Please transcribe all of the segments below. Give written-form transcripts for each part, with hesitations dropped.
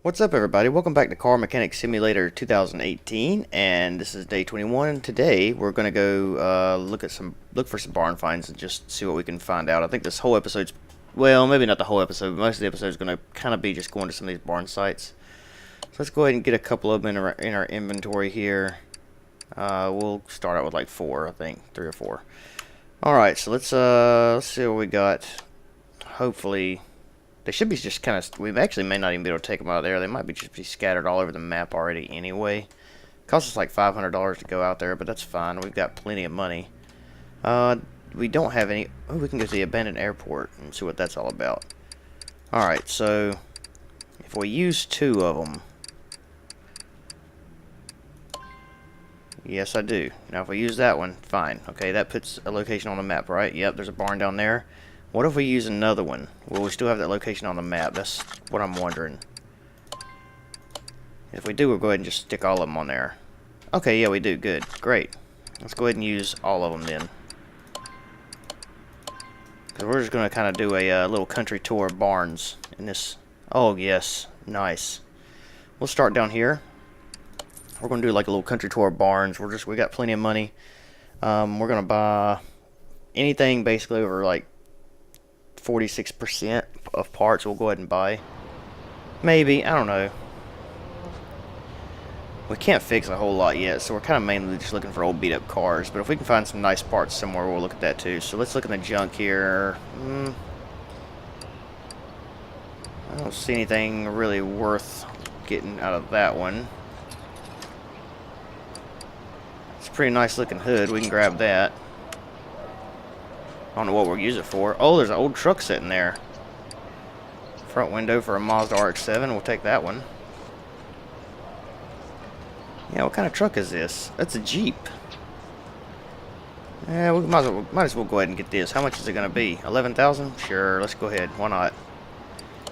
What's up, everybody? Welcome back to Car Mechanic Simulator 2018, and this is day 21. Today we're gonna go look for some barn finds and just see what we can find out. I think this whole episode's, well, maybe not the whole episode, but most of the episode is gonna kind of be just going to some of these barn sites. So let's go ahead and get a couple of them in our inventory here. We'll start out with like 4, I think, 3 or 4. All right, so let's see what we got. Hopefully. They should be just kind of, we actually may not even be able to take them out of there. They might be just be scattered all over the map already anyway. Costs us like $500 to go out there, but that's fine. We've got plenty of money. We don't have any, oh, we can go to the abandoned airport and see what that's all about. Alright, so if we use 2 of them. Yes, I do. Now if we use that one, fine. Okay, that puts a location on the map, right? Yep, there's a barn down there. What if we use another one? Will we still have that location on the map? That's what I'm wondering. If we do, we'll go ahead and just stick all of them on there. Okay, yeah, we do. Good. Great. Let's go ahead and use all of them then. Because we're just going to kind of do a little country tour of barns in this. Oh, yes. Nice. We'll start down here. We're going to do like a little country tour of barns. We got plenty of money. We're going to buy anything basically over like 46% of parts we'll go ahead and buy. Maybe, I don't know. We can't fix a whole lot yet, so we're kind of mainly just looking for old beat up cars. But if we can find some nice parts somewhere, we'll look at that too. So let's look in the junk here. I don't see anything really worth getting out of that one. It's a pretty nice looking hood. We can grab that. I don't know what we'll use it for. Oh, there's an old truck sitting there. Front window for a Mazda RX-7. We'll take that one. Yeah, what kind of truck is this? That's a Jeep. Yeah, we might as well go ahead and get this. How much is it going to be? 11,000? Sure, let's go ahead. Why not?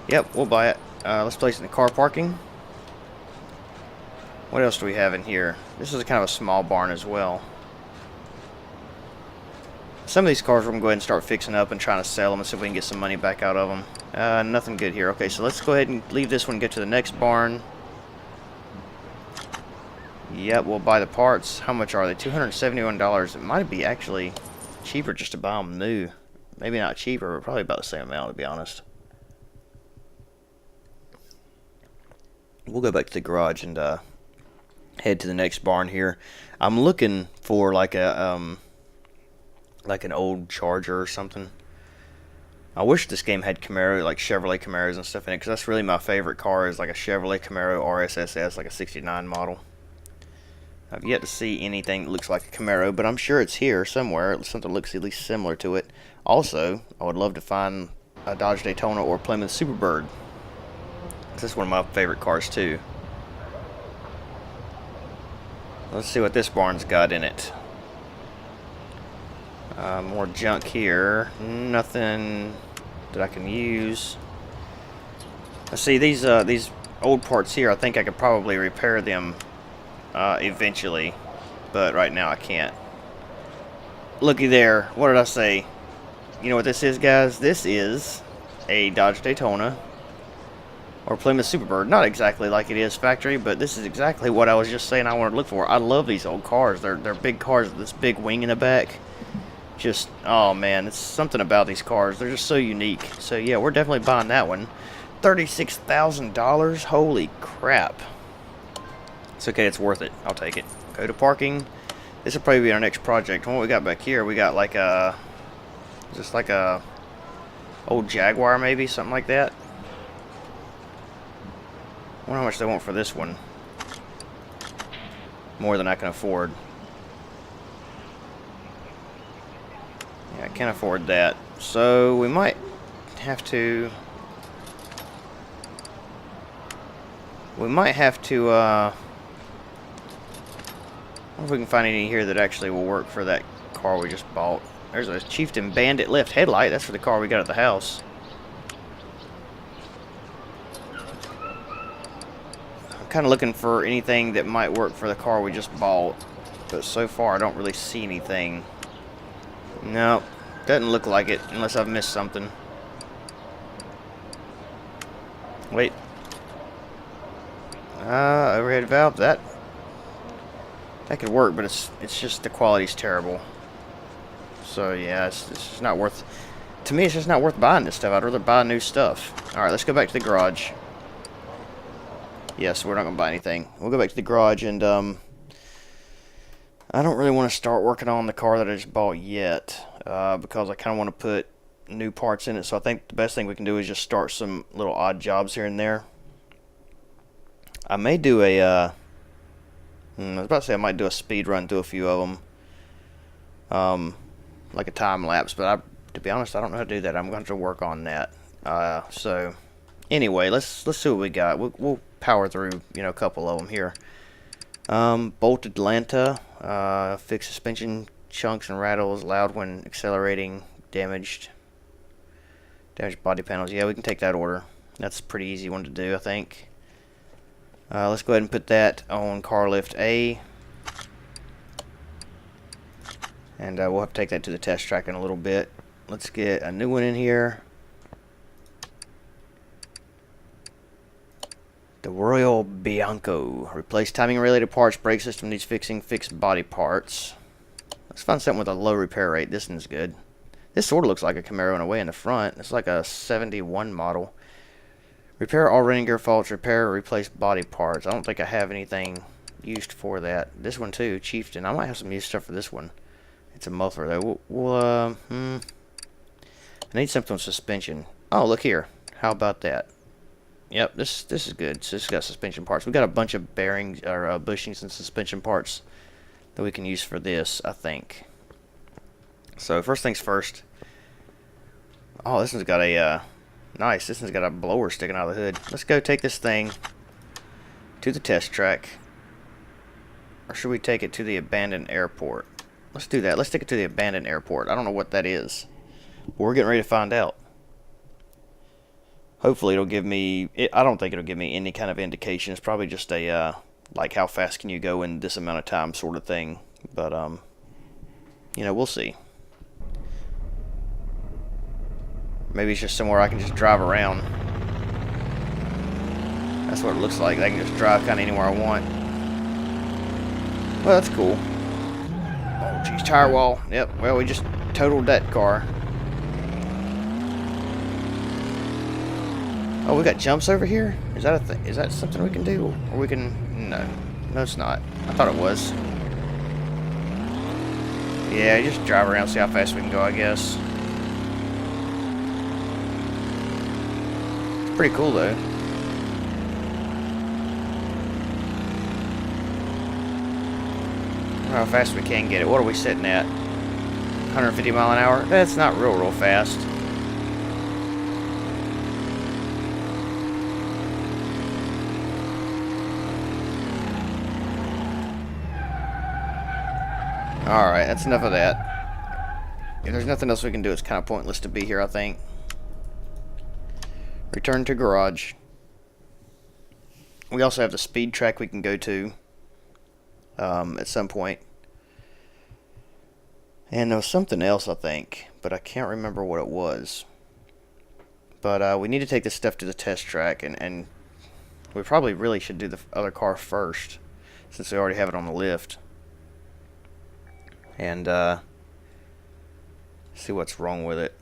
Yep, we'll buy it. Let's place it in the car parking. What else do we have in here? This is kind of a small barn as well. Some of these cars we're going to go ahead and start fixing up and trying to sell them and see if we can get some money back out of them. Nothing good here. Okay, so let's go ahead and leave this one and get to the next barn. Yep, we'll buy the parts. How much are they? $271. It might be actually cheaper just to buy them new. Maybe not cheaper, but probably about the same amount, to be honest. We'll go back to the garage and head to the next barn here. I'm looking for like a like an old Charger or something. I wish this game had Camaro, like Chevrolet Camaros and stuff in it, because that's really my favorite car, is like a Chevrolet Camaro RSSS, like a 69 model. I've yet to see anything that looks like a Camaro, but I'm sure it's here somewhere. Something that looks at least similar to it. Also, I would love to find a Dodge Daytona or Plymouth Superbird. This is one of my favorite cars too. Let's see what this barn's got in it. More junk here. Nothing that I can use. Let's see, these old parts here, I think I could probably repair them eventually, but right now I can't. Looky there. What did I say? You know what this is, guys? This is a Dodge Daytona or Plymouth Superbird. Not exactly like it is factory, but this is exactly what I was just saying I wanted to look for. I love these old cars. They're big cars with this big wing in the back. Just, oh man, it's something about these cars. They're just so unique. So yeah, we're definitely buying that one. $36,000. Holy crap. It's okay, it's worth it. I'll take it. Go to parking. This will probably be our next project. What we got back here, we got like a, just like a old Jaguar maybe, something like that. I wonder how much they want for this one. More than I can afford. Yeah, I can't afford that. So we might have to. I wonder if we can find any here that actually will work for that car we just bought. There's a Chieftain Bandit left headlight. That's for the car we got at the house. I'm kind of looking for anything that might work for the car we just bought. But so far I don't really see anything. No, doesn't look like it unless I've missed something. Wait. Overhead valve, that could work, but it's just the quality's terrible. So yeah, it's just not worth, to me it's just not worth buying this stuff. I'd rather buy new stuff. Alright, let's go back to the garage. Yes, we're not going to buy anything. We'll go back to the garage, and I don't really want to start working on the car that I just bought yet, because I kind of want to put new parts in it. So I think the best thing we can do is just start some little odd jobs here and there. I may do a, I was about to say I might do a speed run through a few of them, like a time lapse, but to be honest, I don't know how to do that. I'm going to work on that. So anyway, let's see what we got. We'll power through, a couple of them here. Bolted Lanta, fixed suspension chunks and rattles, loud when accelerating, damaged body panels. Yeah, we can take that order. That's a pretty easy one to do, I think. Let's go ahead and put that on car lift A. And we'll have to take that to the test track in a little bit. Let's get a new one in here. The Royal Bianco. Replace timing related parts. Brake system needs fixing. Fixed body parts. Let's find something with a low repair rate. This one's good. This sort of looks like a Camaro in a way in the front. It's like a 71 model. Repair all running gear faults. Repair or replace body parts. I don't think I have anything used for that. This one too, Chieftain. I might have some used stuff for this one. It's a muffler though. I need something with suspension. Oh, look here. How about that? Yep, this is good. So this has got suspension parts. We've got a bunch of bearings or bushings and suspension parts that we can use for this, I think. So first things first. Oh, this one's got a nice. This one's got a blower sticking out of the hood. Let's go take this thing to the test track. Or should we take it to the abandoned airport? Let's do that. Let's take it to the abandoned airport. I don't know what that is, but we're getting ready to find out. Hopefully it'll give me, I don't think it'll give me any kind of indication. It's probably just a, like how fast can you go in this amount of time sort of thing. But, we'll see. Maybe it's just somewhere I can just drive around. That's what it looks like. I can just drive kind of anywhere I want. Well, that's cool. Oh, geez, tire wall. Yep, well, we just totaled that car. Oh, we got jumps over here? Is that a thing? Is that something we can do? Or we can... No. No, it's not. I thought it was. Yeah, just drive around, see how fast we can go, I guess. It's pretty cool, though. I don't know how fast we can get it. What are we sitting at? 150 mile an hour? That's not real fast. Alright, that's enough of that. If there's nothing else we can do, it's kind of pointless to be here, I think. Return to garage. We also have the speed track we can go to at some point. And there was something else, I think, but I can't remember what it was. But we need to take this stuff to the test track, and we probably really should do the other car first, since we already have it on the lift. And see what's wrong with it.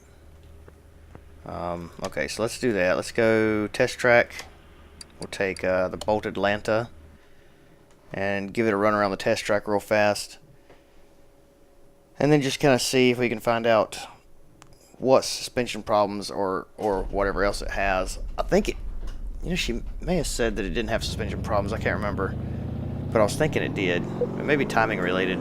Okay, so let's do that. Let's go test track. We'll take the bolted Lanta and give it a run around the test track real fast, and then just kind of see if we can find out what suspension problems or whatever else it has. I think it, she may have said that it didn't have suspension problems. I can't remember, but I was thinking it did. It may be timing related.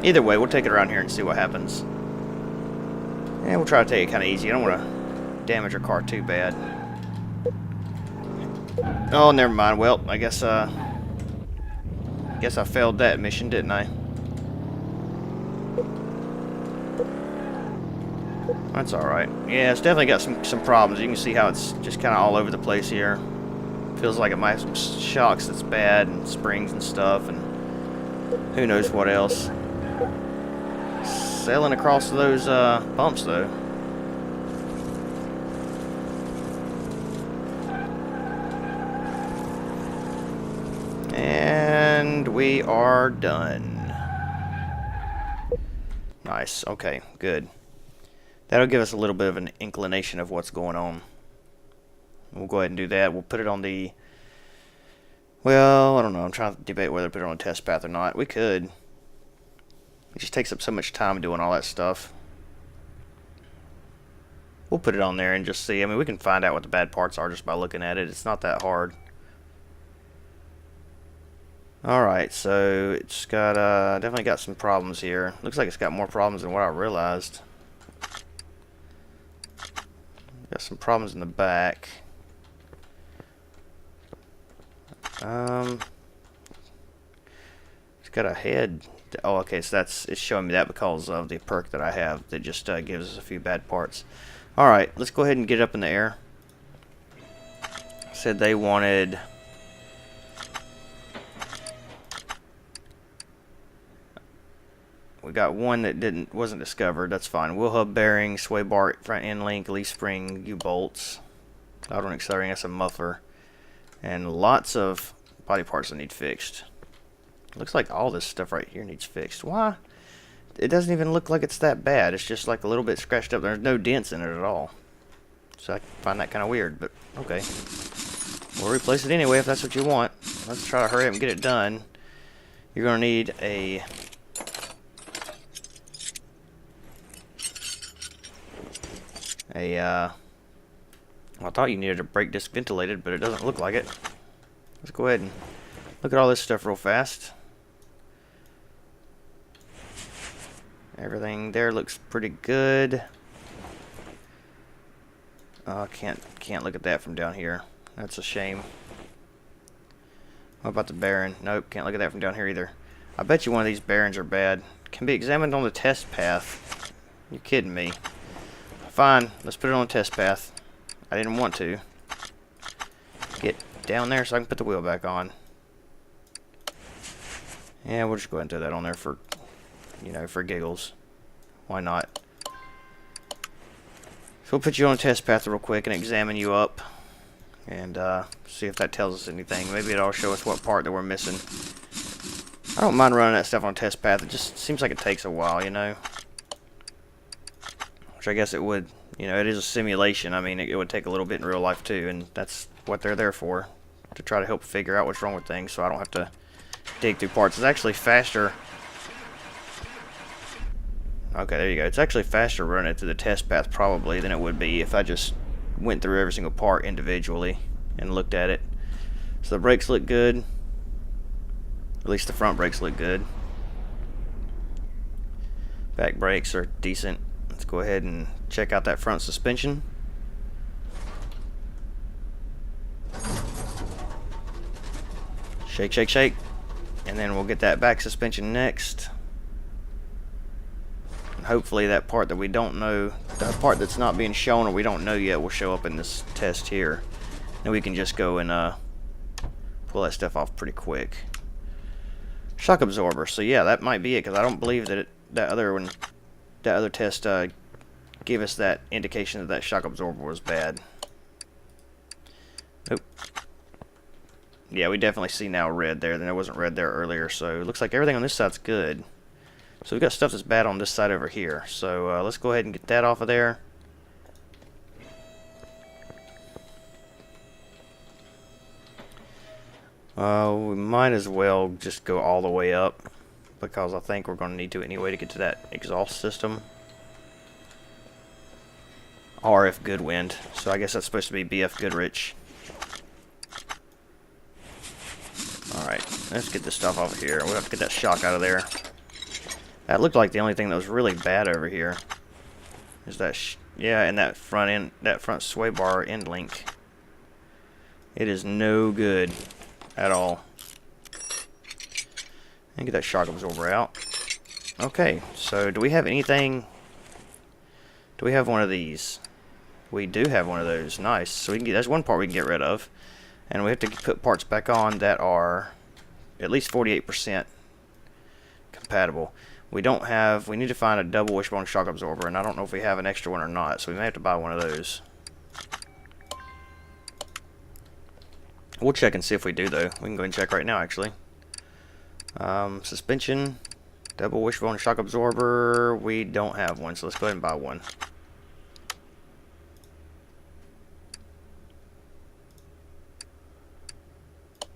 Either way, we'll take it around here and see what happens. And we'll try to take it kind of easy. I don't want to damage our car too bad. Oh, never mind. Well, I guess I failed that mission, didn't I? That's alright. Yeah, it's definitely got some problems. You can see how it's just kind of all over the place here. Feels like it might have some shocks that's bad, and springs and stuff, and who knows what else. Sailing across those bumps, though. And we are done. Nice. Okay, good. That'll give us a little bit of an inclination of what's going on. We'll go ahead and do that. We'll put it on the... Well, I don't know. I'm trying to debate whether to put it on a test path or not. We could. It just takes up so much time doing all that stuff. We'll put it on there and just see. I mean, we can find out what the bad parts are just by looking at it. It's not that hard. Alright, so it's got, definitely got some problems here. Looks like it's got more problems than what I realized. Got some problems in the back. It's got a head. Oh, okay, so it's showing me that because of the perk that I have that just gives us a few bad parts. Alright, let's go ahead and get it up in the air. Said they wanted... We got one that wasn't discovered. That's fine. Wheel hub bearing, sway bar, front end link, leaf spring, U-bolts, outer accelerating. That's a muffler, and lots of body parts that need fixed. Looks like all this stuff right here needs fixed. Why? It doesn't even look like it's that bad. It's just like a little bit scratched up. There's no dents in it at all. So I find that kind of weird, but okay. We'll replace it anyway if that's what you want. Let's try to hurry up and get it done. You're going to need a... well, I thought you needed a brake disc ventilated, but it doesn't look like it. Let's go ahead and look at all this stuff real fast. Everything there looks pretty good. Can't look at that from down here. That's a shame. What about the bearing? Nope, can't look at that from down here either. I bet you one of these bearings are bad. Can be examined on the test path. You're kidding me. Fine, let's put it on the test path. I didn't want to. Get down there so I can put the wheel back on. Yeah, we'll just go ahead and throw that on there for, you know, for giggles. Why not? So we'll put you on a test path real quick and examine you up. And see if that tells us anything. Maybe it'll show us what part that we're missing. I don't mind running that stuff on a test path. It just seems like it takes a while, you know. Which I guess it would, you know, it is a simulation. I mean, it would take a little bit in real life too, and that's what they're there for, to try to help figure out what's wrong with things, so I don't have to dig through parts. It's actually faster. Okay, there you go. It's actually faster running it through the test path probably than it would be if I just went through every single part individually and looked at it. So the brakes look good. At least the front brakes look good. Back brakes are decent. Let's go ahead and check out that front suspension. Shake, shake, shake. And then we'll get that back suspension next. And hopefully that part that we don't know, the part that's not being shown or we don't know yet, will show up in this test here. And we can just go and pull that stuff off pretty quick. Shock absorber. So yeah, that might be it, because I don't believe that that other test gave us that indication that that shock absorber was bad. Nope. Yeah, we definitely see now red there. Then it wasn't red there earlier. So it looks like everything on this side's good. So we've got stuff that's bad on this side over here. So let's go ahead and get that off of there. We might as well just go all the way up, because I think we're going to need to anyway to get to that exhaust system. RF Goodwind. So I guess that's supposed to be BF Goodrich. Alright, let's get this stuff off of here. We'll have to get that shock out of there. That looked like the only thing that was really bad over here. Is that, yeah, and that front end, that front sway bar end link. It is no good at all. And get that shock absorber out. Okay, so do we have anything? Do we have one of these? We do have one of those. Nice. So we can get, that's one part we can get rid of. And we have to put parts back on that are at least 48% compatible. We don't have, we need to find a double wishbone shock absorber, and I don't know if we have an extra one or not, so we may have to buy one of those. We'll check and see if we do, though. We can go and check right now, actually. Suspension, double wishbone shock absorber. We don't have one, so let's go ahead and buy one.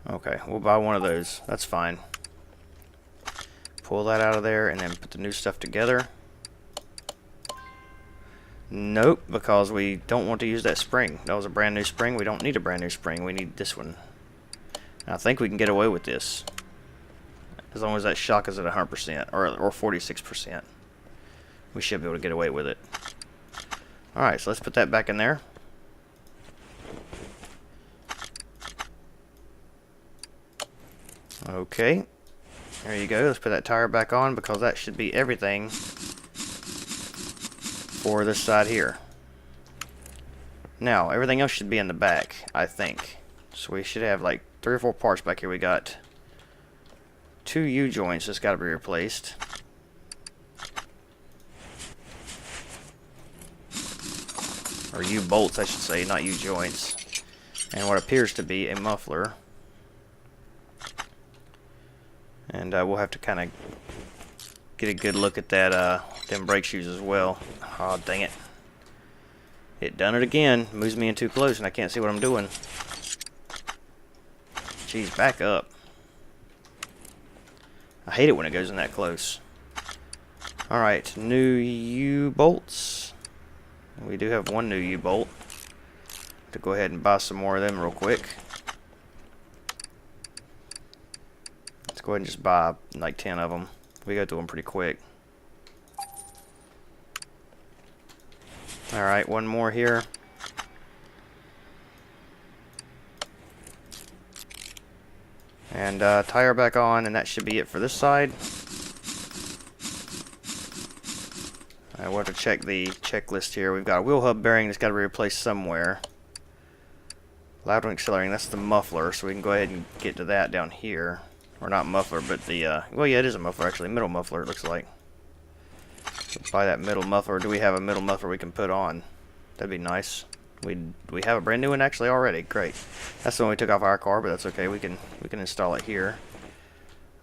Okay, we'll buy one of those. That's fine. Pull that out of there and then put the new stuff together. Nope, because we don't want to use that spring. That was a brand new spring. We don't need a brand new spring. We need this one. And I think we can get away with this, as long as that shock is at 100% or 46%. We should be able to get away with it. Alright, so let's put that back in there. Okay, there you go. Let's put that tire back on, because that should be everything for this side here. Now, everything else should be in the back, I think. So we should have like 3 or 4 parts back here. We got 2 U-joints that's got to be replaced. Or U-bolts, I should say, not U-joints. And what appears to be a muffler. And we'll have to kind of get a good look at that, them brake shoes as well. Oh, dang it. It done it again. Moves me in too close and I can't see what I'm doing. Jeez, back up. I hate it when it goes in that close. Alright, new U-bolts. We do have one new U-bolt. To go ahead and buy some more of them real quick. Let's go ahead and just buy like 10 of them. We go through them pretty quick. Alright, one more here. And tire back on, and that should be it for this side. We'll have to check the checklist here. We've got a wheel hub bearing that's got to be replaced somewhere. Loud and accelerating, that's the muffler, so we can go ahead and get to that down here. Or not muffler, but the, well, yeah, it is a muffler, actually. Middle muffler, it looks like. So buy that middle muffler. Do we have a middle muffler we can put on? That'd be nice. We have a brand new one actually already. Great. That's the one we took off our car, but that's okay. We can install it here.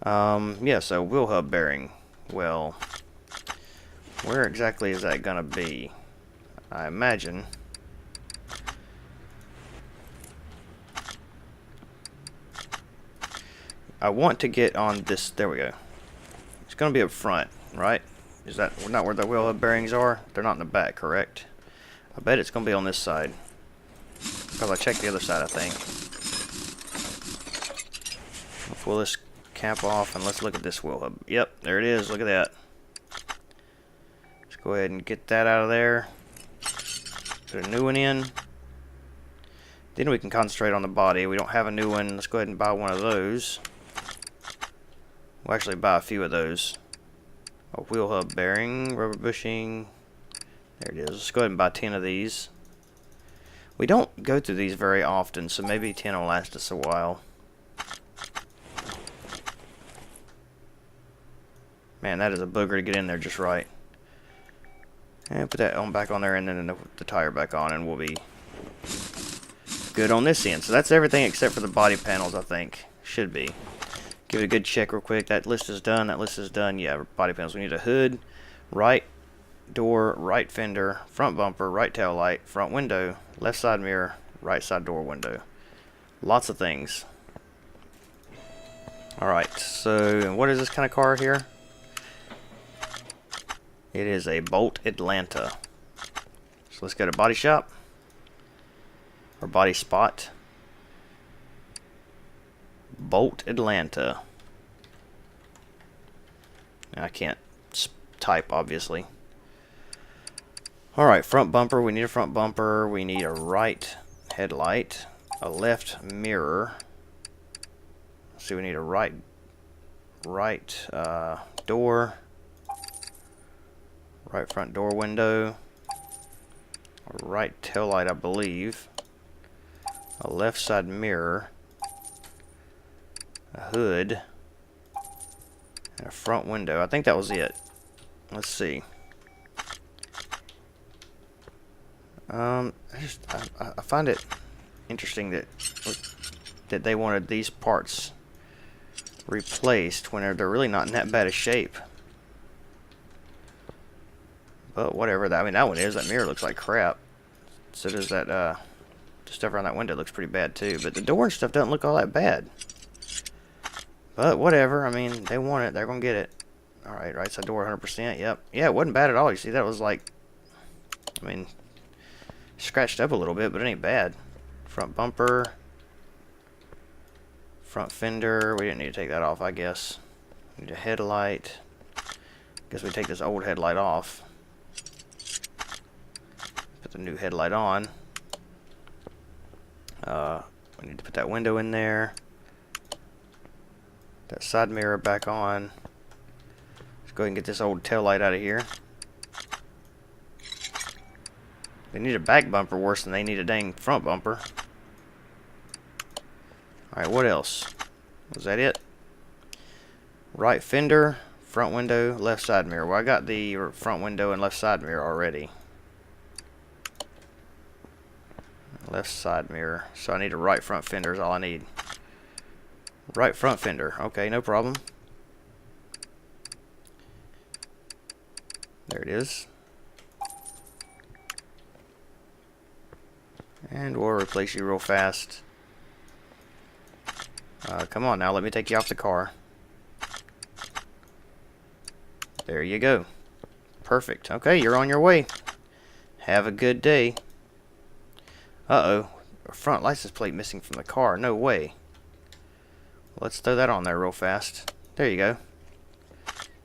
Yeah, so wheel hub bearing. Well, where exactly is that gonna be? I imagine I want to get on this. There we go. It's gonna be up front, right? Is that not where the wheel hub bearings are? They're not in the back, correct? I bet it's gonna be on this side, because I checked the other side, I think. I'll pull this cap off and let's look at this wheel hub. Yep, there it is. Look at that. Let's go ahead and get that out of there. Put a new one in. Then we can concentrate on the body. We don't have a new one. Let's go ahead and buy one of those. We'll actually buy a few of those. A wheel hub bearing, rubber bushing. There it is. Let's go ahead and buy 10 of these. We don't go through these very often, so maybe 10 will last us a while. Man, that is a booger to get in there just right. And put that on back on there, and then the tire back on, and we'll be good on this end. So that's everything except for the body panels, I think. Should be. Give it a good check real quick. That list is done. That list is done. Yeah, body panels. We need a hood, right door, right fender, front bumper, right tail light, front window, left side mirror, right side door window. Lots of things. Alright, so what is this kind of car here? It is a Bolt Atlanta. So let's go to body shop. Or body spot. Bolt Atlanta. I can't type, obviously. Alright, front bumper. We need a front bumper. We need a right headlight. A left mirror. Let's see, we need a right door. Right front door window. A right tail light, I believe. A left side mirror. A hood. And a front window. I think that was it. Let's see. I find it interesting that that they wanted these parts replaced when they're really not in that bad a shape. But whatever, I mean, that one is. That mirror looks like crap. So does that, the stuff around that window looks pretty bad too. But the door and stuff doesn't look all that bad. But whatever, I mean, they want it. They're going to get it. Alright, right side door 100%. Yep. Yeah, it wasn't bad at all. You see, that was like, I mean, scratched up a little bit, but it ain't bad. Front bumper. Front fender. We didn't need to take that off, I guess. Need a headlight. Guess we take this old headlight off. Put the new headlight on. We need to put that window in there. That side mirror back on. Let's go ahead and get this old tail light out of here. They need a back bumper worse than they need a dang front bumper. Alright, what else? Was that it? Right fender, front window, left side mirror. Well, I got the front window and left side mirror already. Left side mirror. So I need a right front fender is all I need. Right front fender. Okay, no problem. There it is. And we'll replace you real fast. Come on now, let me take you off the car. There you go. Perfect. Okay, you're on your way. Have a good day. Uh-oh. Front license plate missing from the car. No way. Let's throw that on there real fast. There you go.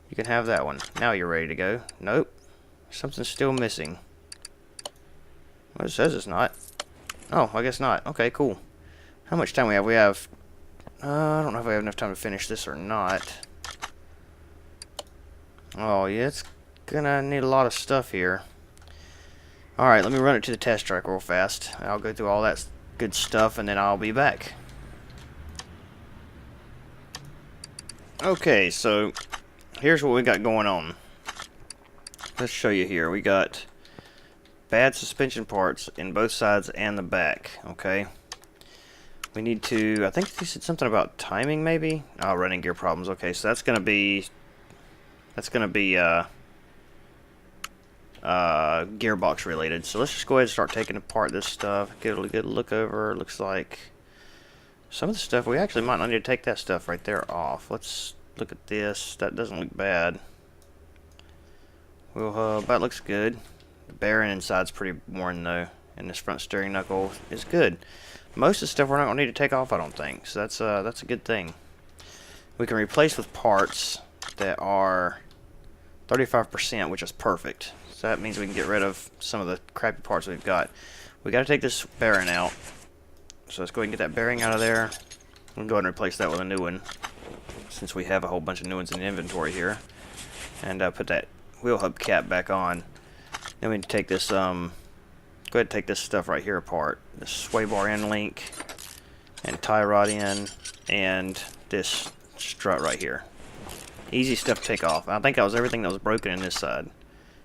You can have that one. Now you're ready to go. Nope. Something's still missing. Well, it says it's not. Oh, I guess not. Okay, cool. How much time we have? We have... I don't know if we have enough time to finish this or not. Oh, yeah, it's gonna need a lot of stuff here. Alright, let me run it to the test track real fast. I'll go through all that good stuff and then I'll be back. Okay, so here's what we got going on. Let's show you here. We got bad suspension parts in both sides and the back, okay? We need to, I think you said something about timing maybe? Oh, running gear problems. Okay, so that's gonna be gearbox related. So let's just go ahead and start taking apart this stuff. Get a good look over. Looks like some of the stuff we actually might not need to take that stuff right there off. Let's look at this. That doesn't look bad. Well, that looks good. The bearing inside's pretty worn though, and this front steering knuckle is good. Most of the stuff we're not gonna need to take off, I don't think. So that's a good thing. We can replace with parts that are 35%, which is perfect. So that means we can get rid of some of the crappy parts we've got. We got to take this bearing out. So let's go ahead and get that bearing out of there. We'll go ahead and replace that with a new one, since we have a whole bunch of new ones in the inventory here. And put that wheel hub cap back on. Then we need to take this, go ahead and take this stuff right here apart. This sway bar end link, and tie rod in, and this strut right here. Easy stuff to take off. I think that was everything that was broken in this side.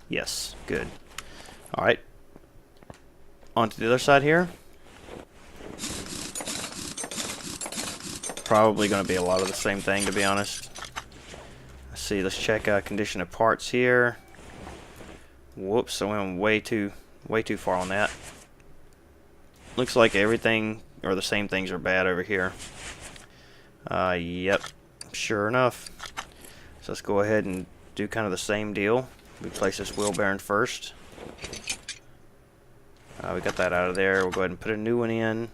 Yes, good. Alright. On to the other side here. Probably going to be a lot of the same thing, to be honest. Let's see, let's check condition of parts here. Whoops, I went way too far on that. Looks like everything, or the same things are bad over here. Yep, sure enough. So let's go ahead and do kind of the same deal. Replace this wheel bearing first. We got that out of there. We'll go ahead and put a new one in.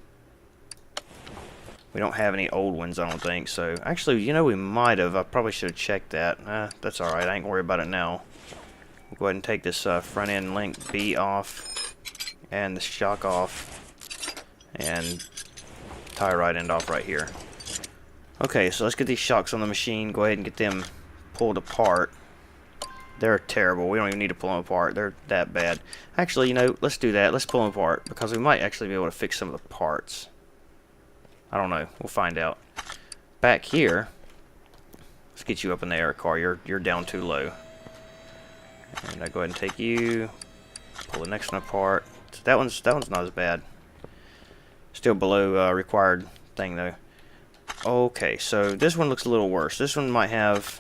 We don't have any old ones, I don't think. So actually, you know, we might have. I probably should have checked that. That's all right. I ain't worried about it now. We'll go ahead and take this front end link B off, and the shock off, and tie rod end off right here. Okay, so let's get these shocks on the machine. Go ahead and get them pulled apart. They're terrible. We don't even need to pull them apart. They're that bad. Actually, you know, let's do that. Let's pull them apart, because we might actually be able to fix some of the parts. I don't know. We'll find out. Back here, let's get you up in the air car. You're down too low. And I go ahead and take you. Pull the next one apart. So that one's not as bad. Still below required thing though. Okay, so this one looks a little worse. This one might have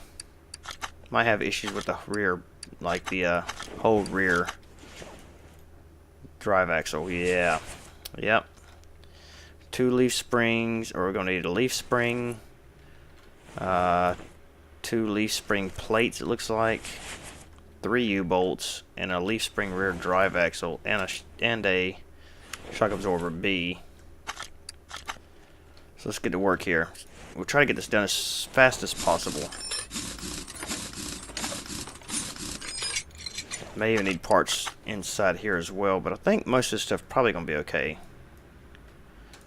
issues with the rear, like the whole rear drive axle. Yeah, yep. 2 leaf springs, or we're gonna need a leaf spring. 2 leaf spring plates. It looks like 3 U-bolts and a leaf spring rear drive axle and a shock absorber B. So let's get to work here. We'll try to get this done as fast as possible. May even need parts inside here as well, but I think most of this stuff probably gonna be okay.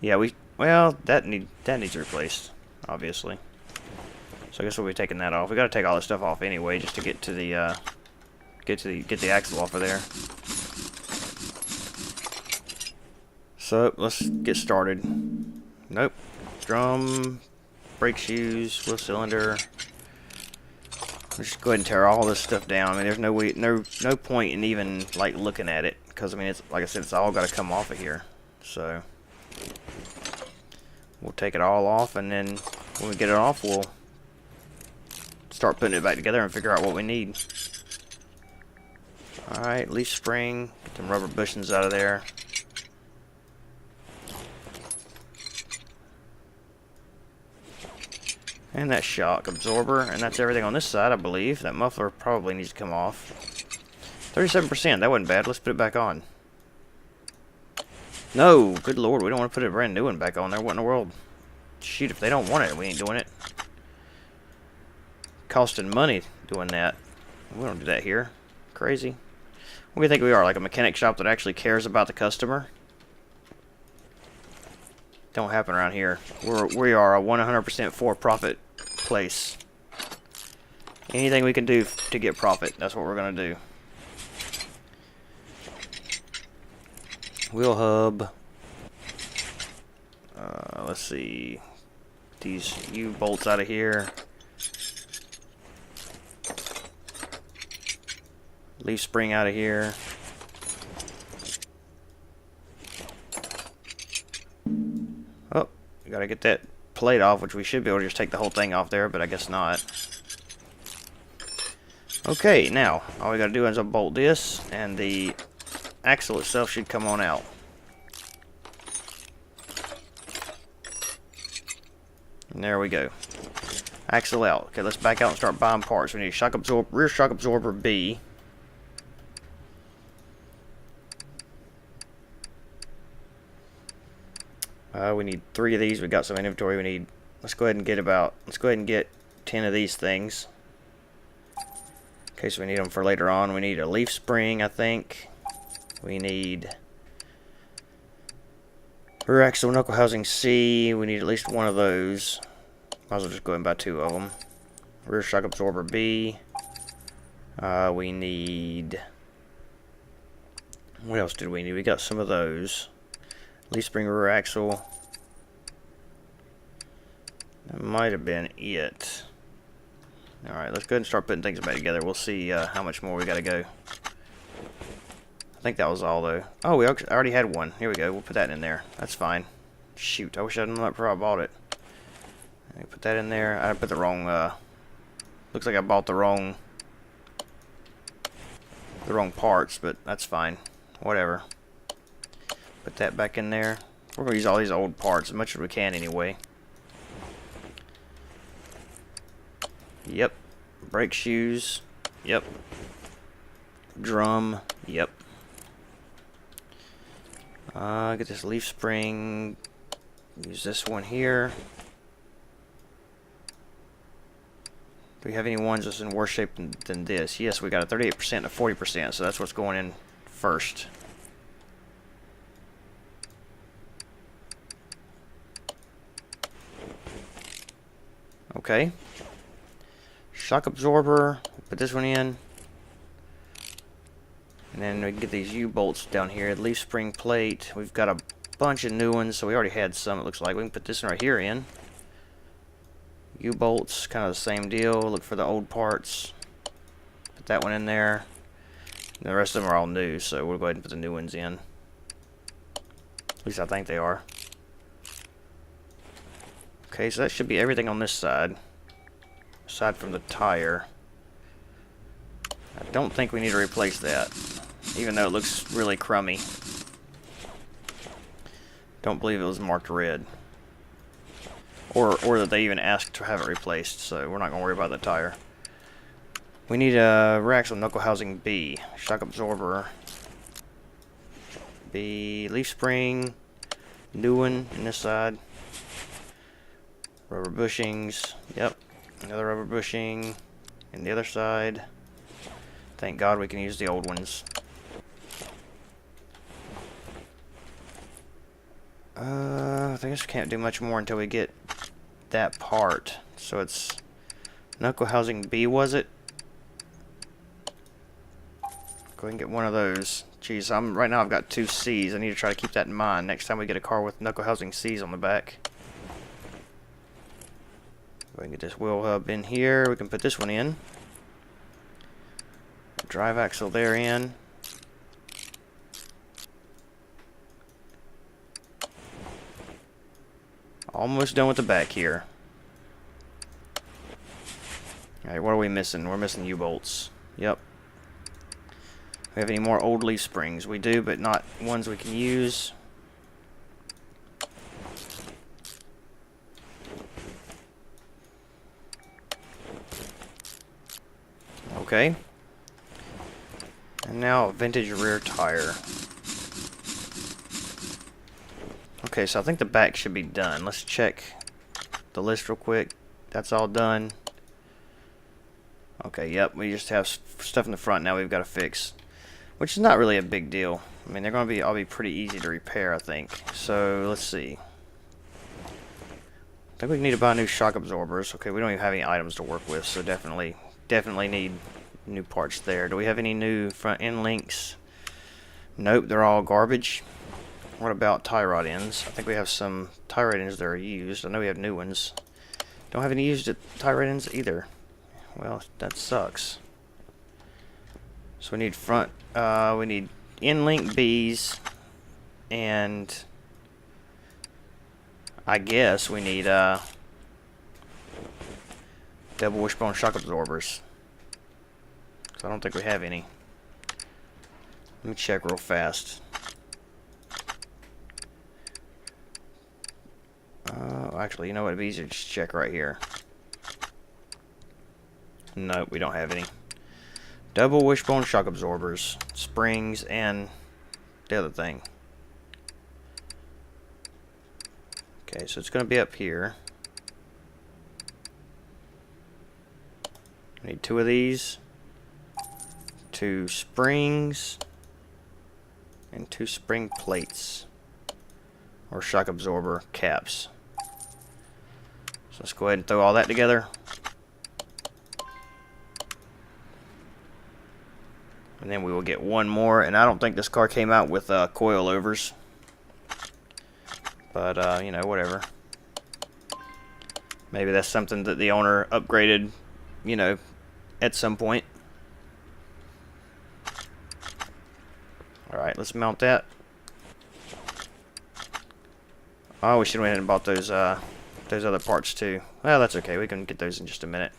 Yeah, well that needs replaced, obviously. So I guess we'll be taking that off. We gotta take all this stuff off anyway, just to get to the get the axle off of there. So let's get started. Nope. Drum, brake shoes, wheel cylinder. Let's just go ahead and tear all this stuff down. I mean, there's no point in even like looking at it, because I mean, it's like I said, it's all got to come off of here. So we'll take it all off, and then when we get it off, we'll start putting it back together and figure out what we need. Alright, leaf spring, get them rubber bushings out of there. And that shock absorber, and that's everything on this side, I believe. That muffler probably needs to come off. 37%, that wasn't bad. Let's put it back on. No, good lord, we don't want to put a brand new one back on there. What in the world? Shoot, if they don't want it, we ain't doing it. Costing money doing that. We don't do that here. Crazy. What do you think we are, like a mechanic shop that actually cares about the customer? Don't happen around here. We are a 100% for-profit place. Anything we can do to get profit, that's what we're gonna do. Wheel hub. Let's see. These U-bolts out of here. Leaf spring out of here. Oh, we gotta get that plate off, which we should be able to just take the whole thing off there, but I guess not. Okay, now, all we gotta do is unbolt this, and the axle itself should come on out. And there we go. Axle out. Okay, let's back out and start buying parts. We need a rear shock absorber B. We need 3 of these. We got some inventory. Let's go ahead and get 10 of these things. In case we need them for later on. We need a leaf spring, I think. We need rear axle knuckle housing C. We need at least 1 of those. Might as well just go ahead and buy 2 of them. Rear shock absorber B. We need... What else did we need? We got some of those. Leaf spring, rear axle. That might have been it. Alright, let's go ahead and start putting things back together. We'll see how much more we gotta go. I think that was all, though. Oh, I already had one. Here we go. We'll put that in there. That's fine. Shoot, I wish I'd known that before I bought it. Put that in there. I put the wrong, looks like I bought the wrong parts, but that's fine. Whatever. Put that back in there. We're going to use all these old parts as much as we can anyway. Yep. Brake shoes. Yep. Drum. Yep. Get this leaf spring. Use this one here. Do we have any ones that's in worse shape than this? Yes, we got a 38% and a 40%, so that's what's going in first. Okay. Shock absorber. Put this one in. And then we can get these U-bolts down here. Leaf spring plate. We've got a bunch of new ones, so we already had some, it looks like. We can put this one right here in. U-bolts, kind of the same deal. Look for the old parts. Put that one in there. And the rest of them are all new, so we'll go ahead and put the new ones in. At least I think they are. Okay, so that should be everything on this side, aside from the tire. I don't think we need to replace that, even though it looks really crummy. Don't believe it was marked red. Or that they even asked to have it replaced, so we're not going to worry about the tire. We need a rear axle knuckle housing B, shock absorber B, leaf spring, new one in this side, rubber bushings, yep, another rubber bushing in the other side. Thank God we can use the old ones. I guess we can't do much more until we get that part. So it's knuckle housing B, was it? Go ahead and get one of those. Jeez, right now I've got 2 C's. I need to try to keep that in mind next time we get a car with knuckle housing C's on the back. Go ahead and get this wheel hub in here. We can put this one in. Drive axle there in. Almost done with the back here. Alright, what are we missing? We're missing U-bolts. Yep. We have any more old leaf springs? We do, but not ones we can use. Okay. And now vintage rear tire. Okay, so I think the back should be done. Let's check the list real quick. That's all done. Okay, yep, we just have stuff in the front now we've got to fix. Which is not really a big deal. I mean, they're going to be all pretty easy to repair, I think. So, let's see. I think we need to buy new shock absorbers. Okay, we don't even have any items to work with, so definitely need new parts there. Do we have any new front end links? Nope, they're all garbage. What about tie rod ends? I think we have some tie rod ends that are used. I know we have new ones. Don't have any used tie rod ends either. Well, that sucks. So we need we need end link Bs, and I guess we need double wishbone shock absorbers. So I don't think we have any. Let me check real fast. Actually, you know what? It'd be easier to just check right here. Nope, we don't have any. Double wishbone shock absorbers, springs, and the other thing. Okay, so it's going to be up here. I need 2 of these, 2 springs, and 2 spring plates, or shock absorber caps. So let's go ahead and throw all that together. And then we will get one more, and I don't think this car came out with coilovers. But, you know, whatever. Maybe that's something that the owner upgraded, you know, at some point. Alright, let's mount that. Oh, we should have went ahead and bought those other parts too. Well, that's okay. We can get those in just a minute.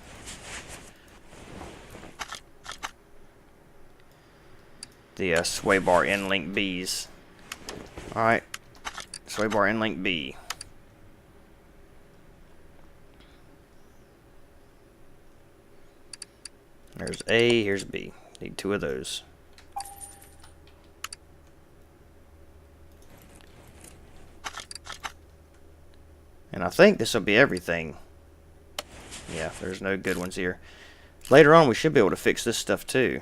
The sway bar end link Bs. Alright. Sway bar end link B. There's A, here's B. Need 2 of those. And I think this will be everything. Yeah, there's no good ones here. Later on, we should be able to fix this stuff too.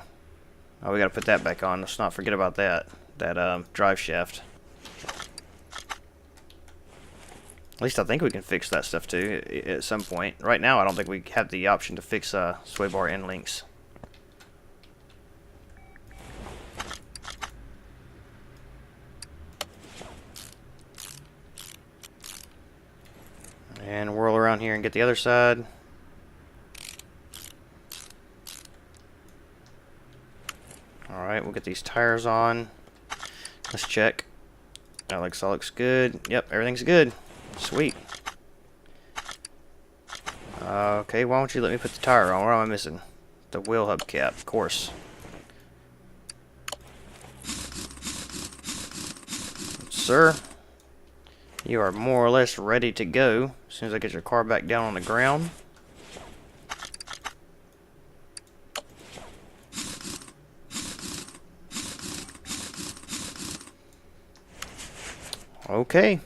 Oh, we got to put that back on. Let's not forget about that. That drive shaft. At least I think we can fix that stuff too at some point. Right now, I don't think we have the option to fix sway bar end links. And whirl around here and get the other side. Alright, we'll get these tires on. Let's check. That looks good. Yep, everything's good. Sweet. Okay, why don't you let me put the tire on? What am I missing? The wheel hub cap, of course. Sir, you are more or less ready to go as soon as I get your car back down on the ground. Okay.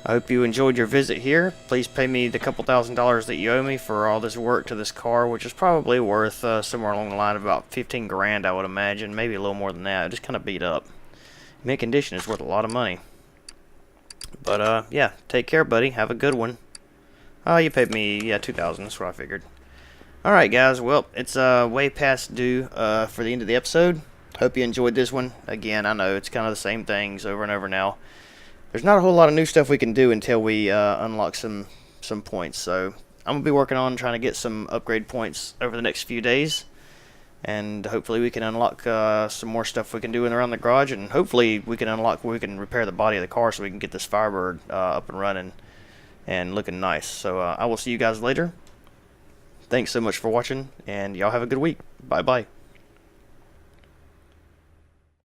I hope you enjoyed your visit here. Please pay me the couple $1,000s that you owe me for all this work to this car, which is probably worth somewhere along the line of about 15 grand, I would imagine. Maybe a little more than that. Just kind of beat up. Mint condition is worth a lot of money. But, yeah, take care, buddy. Have a good one. Oh, you paid me, yeah, 2,000. That's what I figured. Alright, guys. Well, it's way past due for the end of the episode. Hope you enjoyed this one. Again, I know it's kind of the same things over and over now. There's not a whole lot of new stuff we can do until we unlock some points. So I'm going to be working on trying to get some upgrade points over the next few days. And hopefully we can unlock some more stuff we can do in around the garage. And hopefully we can unlock where we can repair the body of the car so we can get this Firebird up and running and looking nice. So I will see you guys later. Thanks so much for watching, and y'all have a good week. Bye-bye.